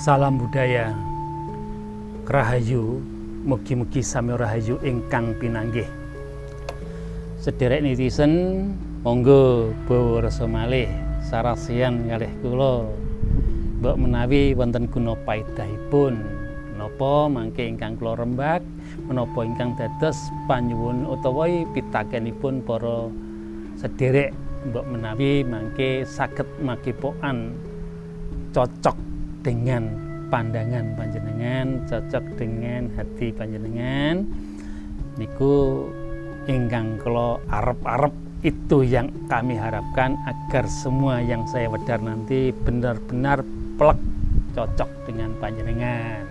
Salam budaya Rahayu, mugi-mugi sami rahayu ingkang pinanggih. Sederek netizen monggo bawa rasa malih sarasian kalih kula mbok menawi wonten guna paedahipun menapa mangke ingkang kula rembak menapa ingkang dados panyuwun utawa pitakenipun para sederek mbok menawi mangke saged makipokan cocok dengan pandangan panjenengan, cocok dengan hati panjenengan niku ingkang kula arep-arep, itu yang kami harapkan agar semua yang saya wedar nanti benar-benar plek cocok dengan panjenengan.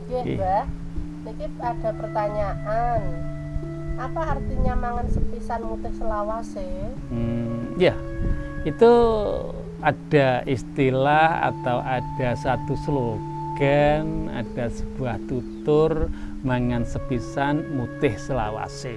Nggih, Mbah. Niki ada pertanyaan. Apa artinya mangan sepisan mutih selawase? Ya, itu ada istilah atau ada satu slogan, ada sebuah tutur mangan sepisan mutih selawase,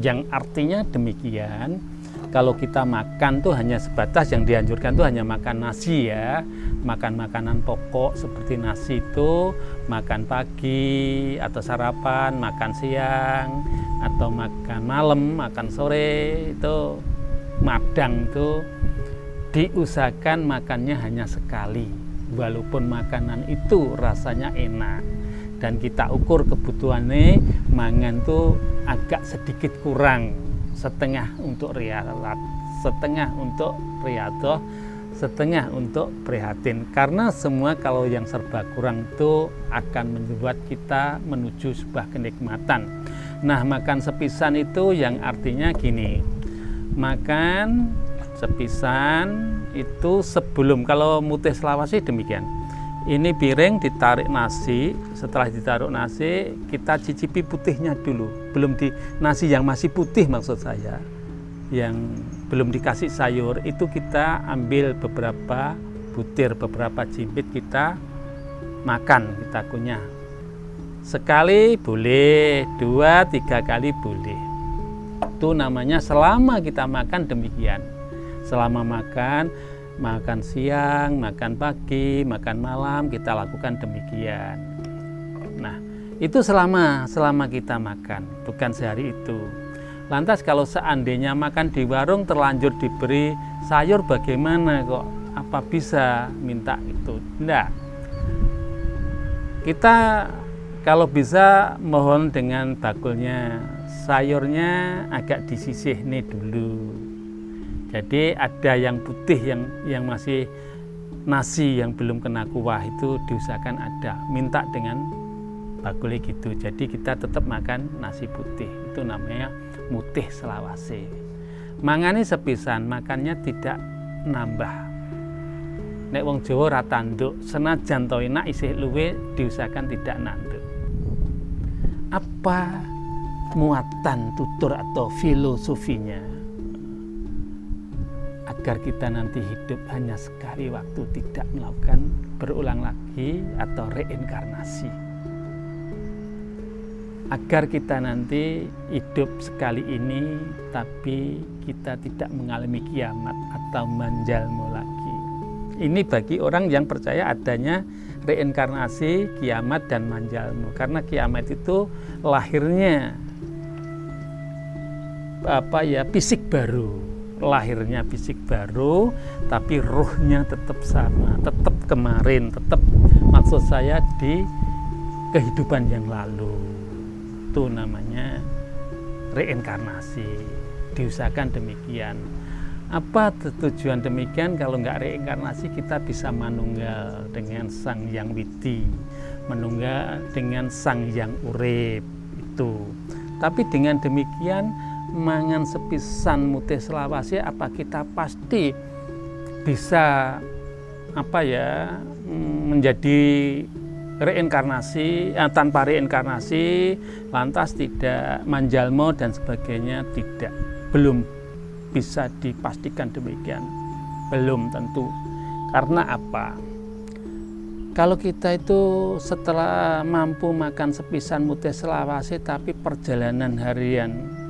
yang artinya demikian. Kalau kita makan tuh hanya sebatas yang dianjurkan tuh hanya makan nasi ya, makan makanan pokok seperti nasi itu makan pagi atau sarapan, makan siang atau makan malam, makan sore, itu madang tuh diusahakan makannya hanya sekali, walaupun makanan itu rasanya enak dan kita ukur kebutuhannya mangan tuh agak sedikit kurang, setengah untuk rialat, setengah untuk riadoh, setengah untuk prihatin, karena semua kalau yang serba kurang itu akan membuat kita menuju sebuah kenikmatan. Nah, makan sepisan itu yang artinya gini, makan sepisan itu sebelum, kalau mutih selawase demikian, ini piring ditarik nasi, setelah ditaruh nasi kita cicipi putihnya dulu, belum di nasi yang masih putih maksud saya, yang belum dikasih sayur itu kita ambil beberapa butir, beberapa cimpit kita makan, kita kunyah sekali boleh, 2-3 kali boleh, itu namanya selama kita makan demikian. Selama makan siang, makan pagi, makan malam kita lakukan demikian. Nah, itu selama kita makan, bukan sehari itu. Lantas kalau seandainya makan di warung terlanjur diberi sayur bagaimana kok? Apa bisa minta itu? Enggak. Kita kalau bisa mohon dengan bakulnya, sayurnya agak disisih nih dulu. Jadi ada yang putih yang masih nasi yang belum kena kuah itu diusahakan ada, minta dengan bakule gitu. Jadi kita tetap makan nasi putih, itu namanya mutih selawase. Mangane sepisan, makannya tidak nambah. Nek wong Jawa ra tanduk, senajan to enak isih luwe diusahakan tidak nanduk. Apa muatan tutur atau filosofinya? Agar kita nanti hidup hanya sekali waktu, tidak melakukan berulang lagi atau reinkarnasi. Agar kita nanti hidup sekali ini tapi kita tidak mengalami kiamat atau manjalmu lagi. Ini bagi orang yang percaya adanya reinkarnasi, kiamat dan manjalmu. Karena kiamat itu lahirnya fisik baru. Lahirnya fisik baru, tapi ruhnya tetap sama, tetap kemarin, tetap maksud saya di kehidupan yang lalu. Itu namanya reinkarnasi. Diusahakan demikian. Apa tujuan demikian? Kalau nggak reinkarnasi kita bisa manunggal dengan Sang Yang Widi, manunggal dengan Sang Yang Urip itu. Tapi dengan demikian mangan sepisan mutih selawase, apa kita pasti bisa menjadi reinkarnasi, tanpa reinkarnasi lantas tidak manjalmo dan sebagainya? Tidak, belum bisa dipastikan demikian, belum tentu. Karena apa? Kalau kita itu setelah mampu makan sepisan mutih selawase tapi perjalanan harian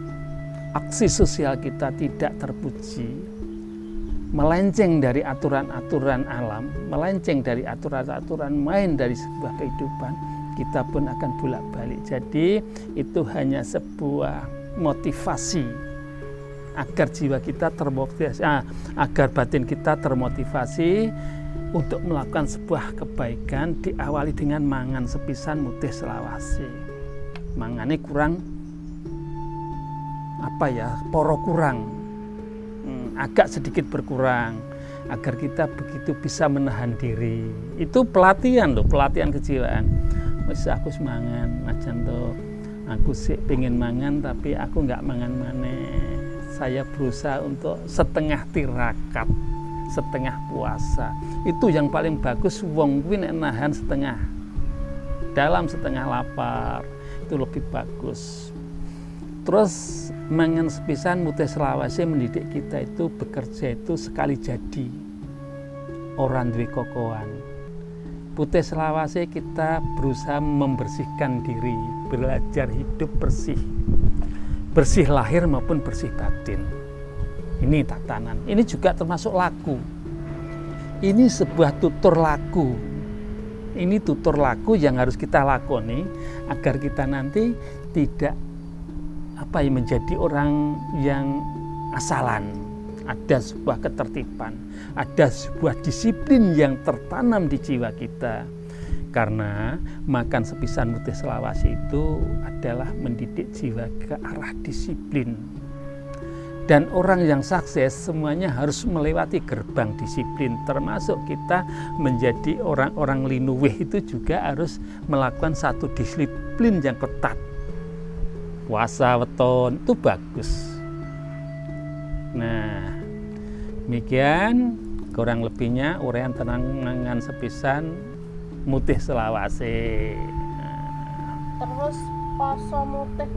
aksi sosial kita tidak terpuji, melenceng dari aturan-aturan alam, melenceng dari aturan-aturan main dari sebuah kehidupan, kita pun akan bolak-balik. Jadi itu hanya sebuah motivasi agar jiwa kita termotivasi, agar batin kita termotivasi untuk melakukan sebuah kebaikan, diawali dengan mangan sepisan mutih selawase. Mangane kurang poro kurang, agak sedikit berkurang, agar kita begitu bisa menahan diri. Itu pelatihan loh, pelatihan kejiwaan. Wis aku semangan, najan to aku sih pengen mangan tapi aku nggak mangan maneh. Saya berusaha untuk setengah tirakat, setengah puasa. Itu yang paling bagus. Wong kuwi nek nahan setengah dalam, setengah lapar, itu lebih bagus. Terus mangan sepisan mutih selawase mendidik kita itu bekerja itu sekali jadi, orang duwe kokohan. Putih selawase kita berusaha membersihkan diri, belajar hidup bersih, bersih lahir maupun bersih batin. Ini tatanan, ini juga termasuk laku. Ini sebuah tutur laku. Ini tutur laku yang harus kita lakoni agar kita nanti tidak menjadi orang yang asalan. Ada sebuah ketertiban, ada sebuah disiplin yang tertanam di jiwa kita. Karena makan sepisan mutih selawase itu adalah mendidik jiwa ke arah disiplin. Dan orang yang sukses semuanya harus melewati gerbang disiplin, termasuk kita menjadi orang-orang linuwih itu juga harus melakukan satu disiplin yang ketat. Puasa weton itu bagus. Nah, demikian kurang lebihnya uraian tentang mangan sepisan mutih selawase. Terus poso mutih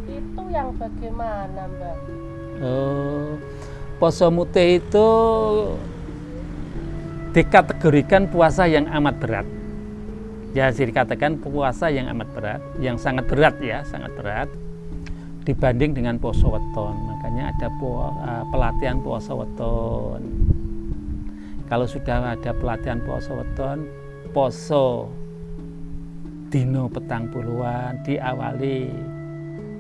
itu yang bagaimana, Mbak? Poso mutih itu dikategorikan puasa yang amat berat. Ya, dikatakan puasa yang amat berat, yang sangat berat ya, sangat berat dibanding dengan poso weton. Makanya ada pelatihan poso weton. Kalau sudah ada pelatihan poso weton, poso dino petang puluhan diawali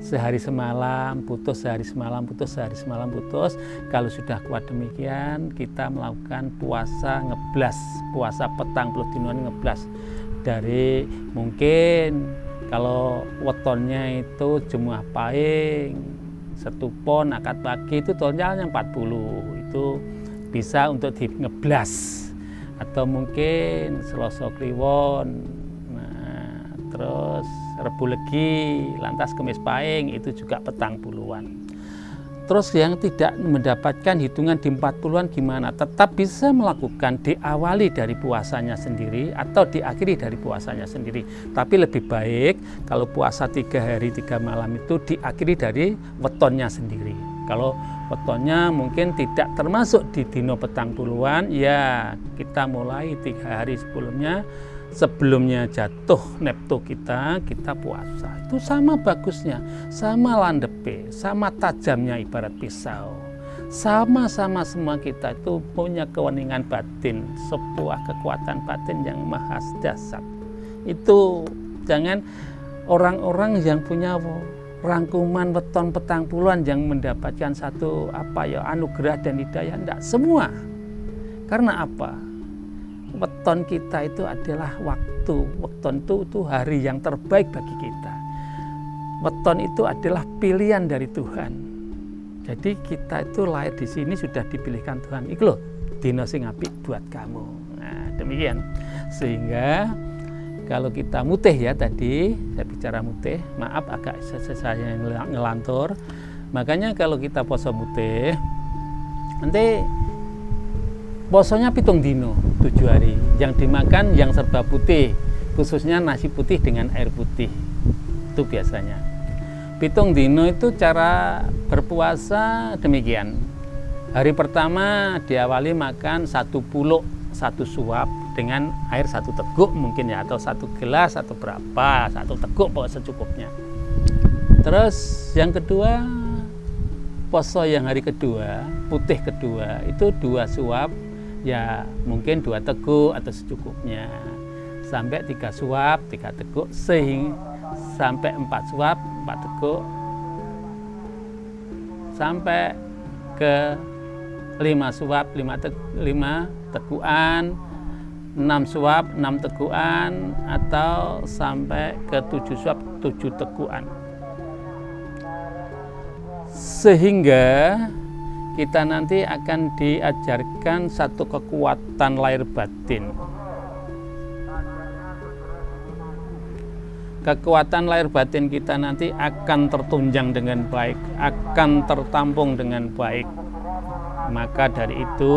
sehari semalam putus, sehari semalam putus, sehari semalam putus. Kalau sudah kuat demikian, kita melakukan puasa ngeblas, puasa petang puluh dinoan ngeblas. Dari mungkin kalau wetonnya itu Jumuah Pahing, Setupon, Akad Pagi itu totalnya 40, itu bisa untuk di ngeblas. Atau mungkin Selasa Kliwon, nah, terus Rebu Legi, lantas Kemis Pahing, itu juga petang puluhan. Terus yang tidak mendapatkan hitungan di 40-an gimana? Tetap bisa melakukan, diawali dari puasanya sendiri atau diakhiri dari puasanya sendiri. Tapi lebih baik kalau puasa 3 hari 3 malam itu diakhiri dari wetonnya sendiri. Kalau wetonnya mungkin tidak termasuk di dino petang puluhan, ya kita mulai 3 hari sebelumnya jatuh neptu kita puasa. Itu sama bagusnya, sama landepe, sama tajamnya ibarat pisau. Sama-sama semua kita itu punya keweningan batin, sebuah kekuatan batin yang maha dahsyat. Itu jangan orang-orang yang punya rangkuman weton petang puluhan yang mendapatkan satu anugerah dan hidayah, enggak semua. Karena apa? Weton kita itu adalah waktu. Weton itu hari yang terbaik bagi kita. Weton itu adalah pilihan dari Tuhan. Jadi kita itu lahir di sini sudah dipilihkan Tuhan. Iku loh, dino sing apik buat kamu. Nah, demikian. Sehingga kalau kita mutih ya tadi, saya bicara mutih, maaf agak saya ngelantur. Makanya kalau kita poso mutih, nanti posonya 7 dino, 7 hari. Yang dimakan yang serba putih, khususnya nasi putih dengan air putih. Itu biasanya. 7 dino itu cara berpuasa demikian. Hari pertama diawali makan 1 puluk, 1 suap dengan air 1 teguk mungkin ya, atau 1 gelas atau berapa, 1 teguk pokoknya secukupnya. Terus yang kedua poso yang hari kedua, putih kedua, itu 2 suap, ya mungkin 2 teguk atau secukupnya. Sampai 3 suap, 3 teguk, sampai 4 suap, 4 teguk, sampai ke 5 suap, 5 tegukan, 6 suap, 6 tegukan, atau sampai ke 7 suap, 7 tegukan. Sehingga kita nanti akan diajarkan satu kekuatan lahir batin. Kekuatan lahir batin kita nanti akan tertunjang dengan baik, akan tertampung dengan baik. Maka dari itu,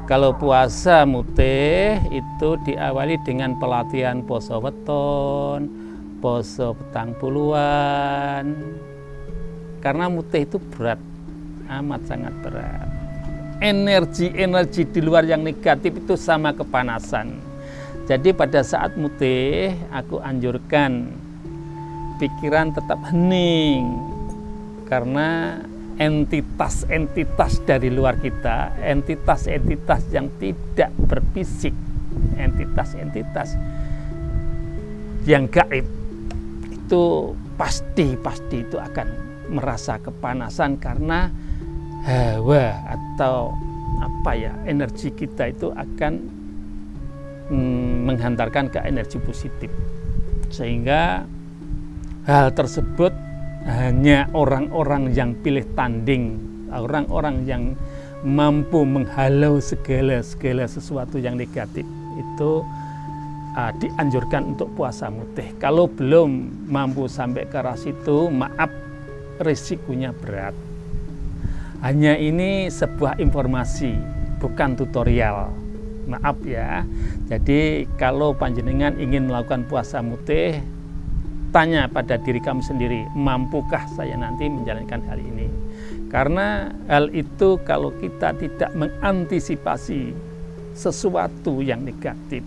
kalau puasa mutih itu diawali dengan pelatihan poso weton, poso petang puluhan. Karena mutih itu berat, amat sangat berat. Energi di luar yang negatif itu sama kepanasan. Jadi pada saat mutih, aku anjurkan pikiran tetap hening. Karena entitas-entitas dari luar kita, entitas-entitas yang tidak berfisik, entitas-entitas yang gaib, itu pasti itu akan merasa kepanasan karena hawa atau energi kita itu akan menghantarkan ke energi positif, sehingga hal tersebut hanya orang-orang yang pilih tanding, orang-orang yang mampu menghalau segala sesuatu yang negatif itu dianjurkan untuk puasa mutih. Kalau belum mampu sampai ke arah situ, maaf, risikonya berat. Hanya ini sebuah informasi, bukan tutorial. Maaf ya. Jadi kalau panjenengan ingin melakukan puasa mutih, tanya pada diri kamu sendiri, mampukah saya nanti menjalankan hal ini? Karena hal itu kalau kita tidak mengantisipasi sesuatu yang negatif,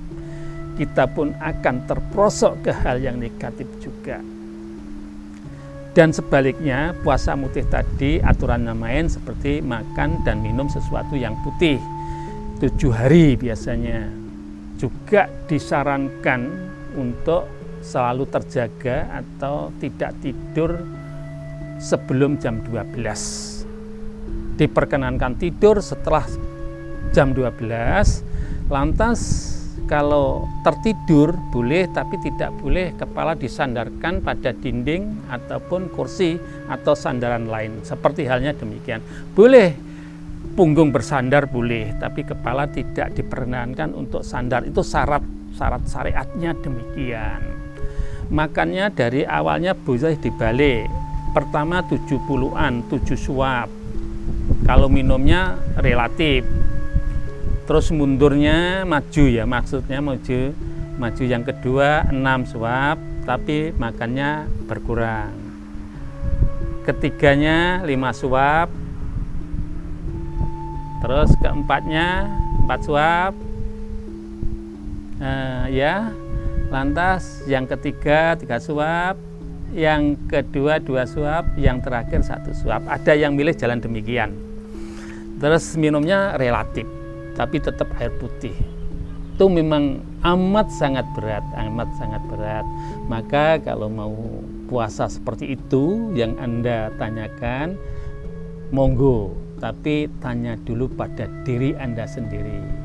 kita pun akan terprosok ke hal yang negatif juga. Dan sebaliknya, puasa mutih tadi aturannya main seperti makan dan minum sesuatu yang putih 7 hari biasanya. Juga disarankan untuk selalu terjaga atau tidak tidur sebelum jam 12. Diperkenankan tidur setelah jam 12. Lantas kalau tertidur boleh, tapi tidak boleh kepala disandarkan pada dinding ataupun kursi atau sandaran lain. Seperti halnya demikian. Boleh punggung bersandar boleh, tapi kepala tidak diperkenankan untuk sandar. Itu syarat syariatnya demikian. Makannya dari awalnya boleh dibalik. Pertama 70-an, 7 suap. Kalau minumnya relatif. Terus mundurnya maju ya, maksudnya maju yang kedua 6 suap, tapi makannya berkurang. Ketiganya 5 suap. Terus keempatnya 4 suap. Ya. Lantas yang ketiga 3 suap, yang kedua 2 suap, yang terakhir 1 suap. Ada yang milih jalan demikian. Terus minumnya relatif, tapi tetap air putih. Itu memang amat sangat berat. Maka kalau mau puasa seperti itu yang Anda tanyakan, monggo, tapi tanya dulu pada diri Anda sendiri.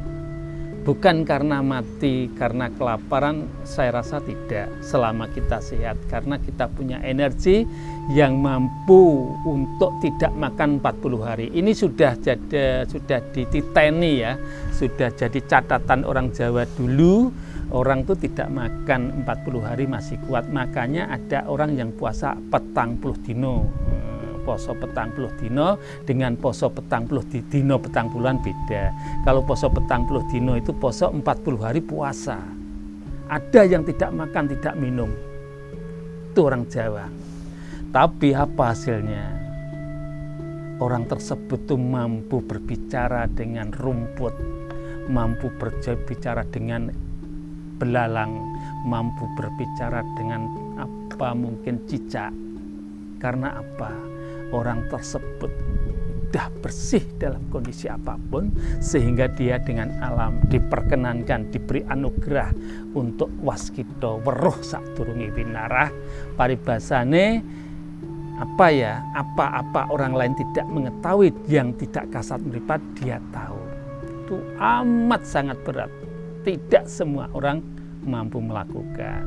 Bukan karena mati, karena kelaparan, saya rasa tidak. Selama kita sehat, karena kita punya energi yang mampu untuk tidak makan 40 hari. Ini sudah dititeni ya, sudah jadi catatan orang Jawa dulu. Orang itu tidak makan 40 hari masih kuat. Makanya ada orang yang puasa petang puluh dino. Poso petang puluh dino dengan poso petang puluh dino petang puluhan beda. Kalau poso petang puluh dino itu poso 40 hari puasa. Ada yang tidak makan, tidak minum. Itu orang Jawa. Tapi apa hasilnya? Orang tersebut tuh mampu berbicara dengan rumput, mampu berbicara dengan belalang, mampu berbicara dengan apa mungkin cicak. Karena apa? orang tersebut sudah bersih dalam kondisi apapun, sehingga dia dengan alam diperkenankan, diberi anugerah untuk waskita weruh sadurunge winarah. Paribasane apa-apa orang lain tidak mengetahui, yang tidak kasat mripat dia tahu. Itu amat sangat berat. Tidak semua orang mampu melakukan.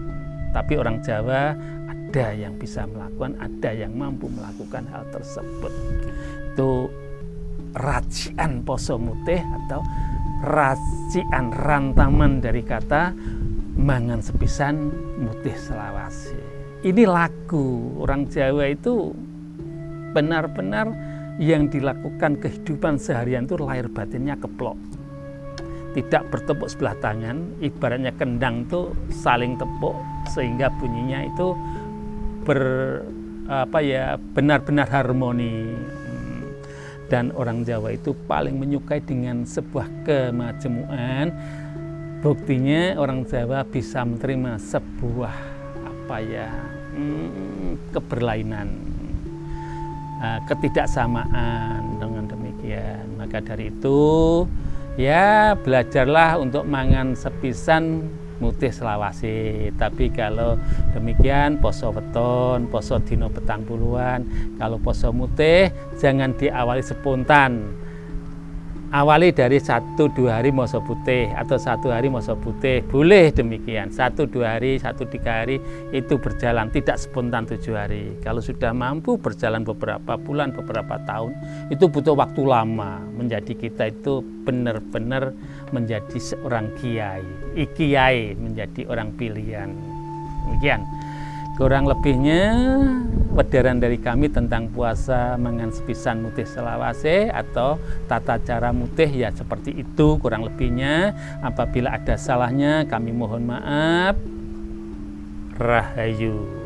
Tapi orang Jawa ada yang bisa melakukan, ada yang mampu melakukan hal tersebut. Itu racian poso mutih atau racian rantaman dari kata mangan sepisan mutih selawase. Ini lagu orang Jawa itu benar-benar yang dilakukan kehidupan seharian itu lahir batinnya keplok. Tidak bertepuk sebelah tangan, ibaratnya kendang itu saling tepuk sehingga bunyinya itu benar-benar harmoni. Dan orang Jawa itu paling menyukai dengan sebuah kemajemukan. Buktinya orang Jawa bisa menerima sebuah keberlainan, ketidaksamaan dengan demikian. Maka dari itu ya belajarlah untuk mangan sepisan mutih selawase. Tapi kalau demikian poso weton, poso dino petang puluhan. Kalau poso mutih jangan diawali spontan. Awali dari 1-2 hari poso putih atau 1 hari poso putih. Boleh demikian. 1-2 hari, 1-3 hari itu berjalan, tidak spontan 7 hari. Kalau sudah mampu berjalan beberapa bulan, beberapa tahun, itu butuh waktu lama. Menjadi kita itu benar-benar menjadi seorang kiai. Ikiai menjadi orang pilihan. Demikian. Kurang lebihnya pederan dari kami tentang puasa mangan sepisan mutih selawase atau tata cara mutih ya seperti itu kurang lebihnya. Apabila ada salahnya kami mohon maaf. Rahayu.